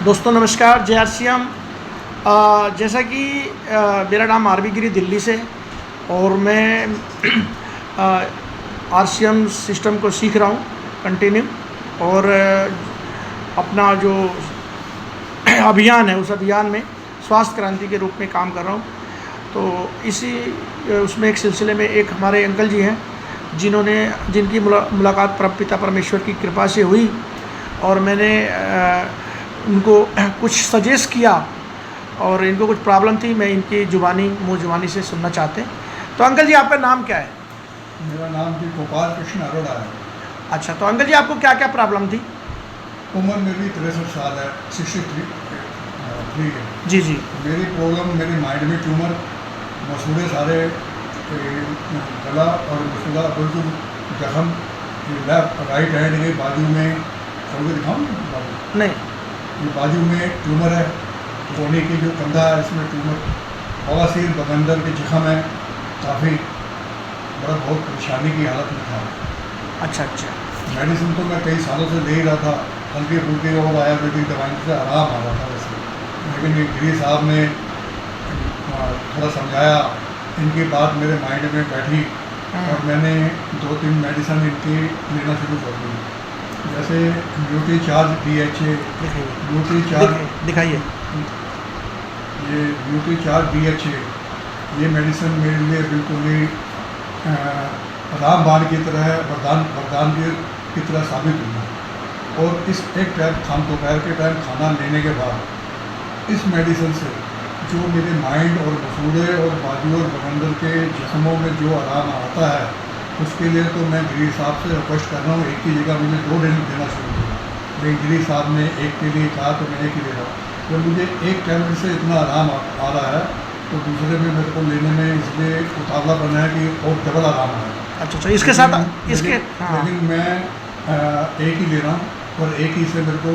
दोस्तों नमस्कार, JRCM। जैसा कि मेरा नाम आरबी गिरी दिल्ली से, और मैं RCM सिस्टम को सीख रहा हूँ कंटिन्यू, और अपना जो अभियान है उस अभियान में स्वास्थ्य क्रांति के रूप में काम कर रहा हूँ। तो इसी उसमें एक सिलसिले में एक हमारे अंकल जी हैं जिनकी मुलाकात पिता परमेश्वर की कृपा से हुई, और मैंने उनको कुछ सजेस्ट किया और इनको कुछ प्रॉब्लम थी। मैं इनकी मुँह जुबानी से सुनना चाहते हैं। तो अंकल जी, आपका नाम क्या है? मेरा नाम जी गोपाल कृष्ण अरोड़ा है। अच्छा, तो अंकल जी आपको क्या क्या प्रॉब्लम थी? उम्र मेरी 63 साल है, 63 है। जी जी। मेरी प्रॉब्लम, मेरे माइंड में ट्यूमर, मसूड़े सारे, गला और मसूड़ा बिल्कुल जख्म, लेफ्ट राइट हैंड के बाजू में, खोल के दिखाऊँ बाजू? नहीं, ये बाजू में ट्यूमर है, कोने की जो कंधा है इसमें ट्यूमर, बवासीर बगंदर के जख्म है, काफ़ी बहुत परेशानी की हालत में था। अच्छा अच्छा। मेडिसिन तो मैं कई सालों से दे ही रहा था, हल्के फुल्के और आयुर्वेदिक दवाई से आराम आ रहा था वैसे, लेकिन ये गिरी साहब ने थोड़ा समझाया, इनकी बात मेरे माइंड में बैठी और मैंने 2-3 मेडिसिन इनकी लेना शुरू कर दी। जैसे nutri charge DHA, nutri charge दिखाइए। ये न्यूट्री चार्ज DHA, ये मेडिसिन मेरे लिए बिल्कुल ही रामबाण की तरह, वरदान की तरह साबित हुई। और इस एक टाइम दोपहर के टाइम खाना लेने के बाद इस मेडिसिन से जो मेरे माइंड और मसूड़े और बाजू और बगंदर के जख्मों में जो आराम आता है, उसके लिए तो मैं गिरी साहब से रिक्वेस्ट कर रहा हूँ, एक की जगह मुझे 2 दिन देना शुरू किया। लेकिन गिरी साहब ने एक के लिए कहा तो मैं एक ही ले रहा हूँ। जब मुझे एक टैबलेट से इतना आराम आ रहा है तो दूसरे में मेरे को लेने में इसलिए उतावला बना है कि और डबल आराम है। अच्छा अच्छा। इसके साथ इसके लेकिन मैं एक ही ले रहा हूँ, और एक ही से मेरे को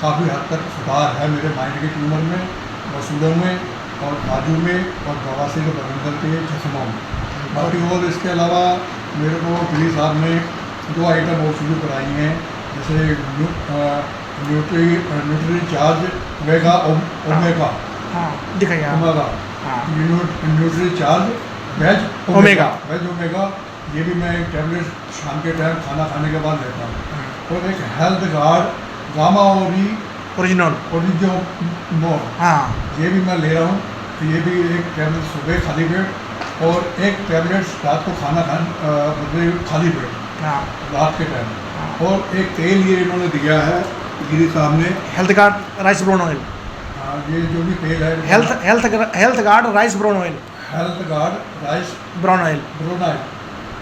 काफ़ी हद तक सुधार है मेरे माइंड के ट्यूमर में, मसूड़ों में और बाजू में और बवासीर बगंदर के जख्मों में। बाकी और इसके अलावा मेरे को गिरी साहब ने 2 आइटम और शुरू कराई हैं, जैसे न्यूट्री चार्ज ओमेगा, दिखाइए omega, Nutricharge veg omega, ये भी मैं एक टैबलेट शाम के टाइम खाना खाने के बाद लेता हूँ। और एक हेल्थ गार्ड गामा ओरिजिनल, ये भी मैं ले रहा हूँ। तो ये भी एक टैबलेट सुबह खाली पेट और एक टैबलेट रात को खाना खाली पेट रात के टाइम। और एक तेल ये इन्होंने दिया है गिरी साहब ने, health guard rice brown oil. ये जो भी तेल है, health guard rice brown oil, health guard rice brown oil.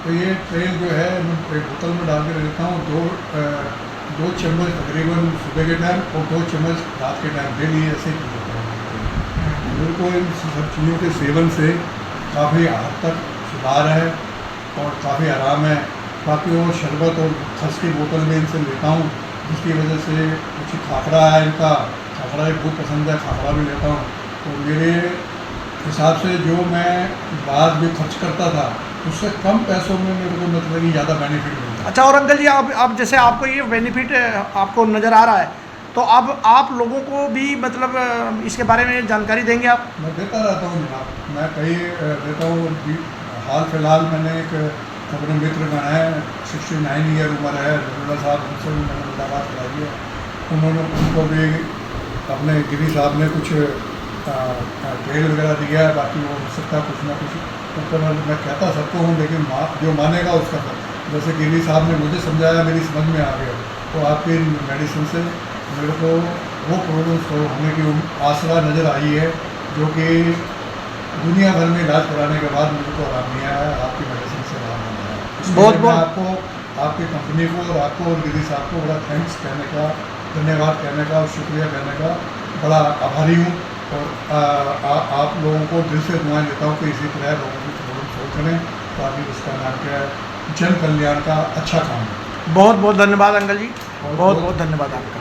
तो ये तेल जो है मैं एक बोतल में डाल के लेता हूँ, 2 चम्मच तकरीबन सुबह के टाइम और 2 चम्मच रात के टाइम डेली ऐसे ही लेता हूँ। मेरे को इन सब चीज़ों के सेवन से काफ़ी हद तक सुधार है और काफ़ी आराम है। बाकी और शरबत और खस की बोतल में इनसे लेता हूँ, जिसकी वजह से कुछ खाखरा है इनका, खाखरा भी बहुत पसंद है, खाखरा भी लेता हूँ। तो मेरे हिसाब से जो मैं बाद में खर्च करता था उससे कम पैसों में मेरे को मतलब कि ज़्यादा बेनिफिट मिलता है। अच्छा, और अंकल जी आप जैसे आपको ये बेनिफिट आपको नज़र आ रहा है, तो अब आप लोगों को भी मतलब इसके बारे में जानकारी देंगे आप? मैं देता रहता हूँ जनाब, मैं कई देता हूँ। हाल फिलहाल मैंने एक अपने मित्र का है, 69 ईयर उम्र है, नजरुल्लाह साहब, उनसे भी मैंने मुलाकात कराई है। उनको भी अपने गिरी साहब ने कुछ तेल वगैरह दिया है, बाकी वो हो सकता है कुछ ना कुछ ऊपर मैं कहता सबको हूँ, लेकिन जो मानेगा उसका कर। जैसे गिरी साहब ने मुझे समझाया, मेरी समझ में आ गया, तो आपकी मेडिसिन से मेरे को वो प्रॉब्लम सॉल्व होने की आसरा नज़र आई है, जो कि दुनिया भर में इलाज कराने के बाद मुझे को आराम नहीं आया है, आपकी मेडिसिन से आराम नहीं आया है। बहुत आपको, आपकी कंपनी को और आपको और गिरी साहब को बड़ा थैंक्स कहने का, धन्यवाद कहने का और शुक्रिया कहने का बड़ा आभारी हूँ। और आप लोगों को दिल से दुआएं देता हूँ कि इसी तरह लोगों की प्रॉब्लम सॉल्व करें, ताकि उसका नाम क्या है, जन कल्याण का अच्छा काम है। बहुत बहुत धन्यवाद अंकल जी, बहुत बहुत धन्यवाद आपका।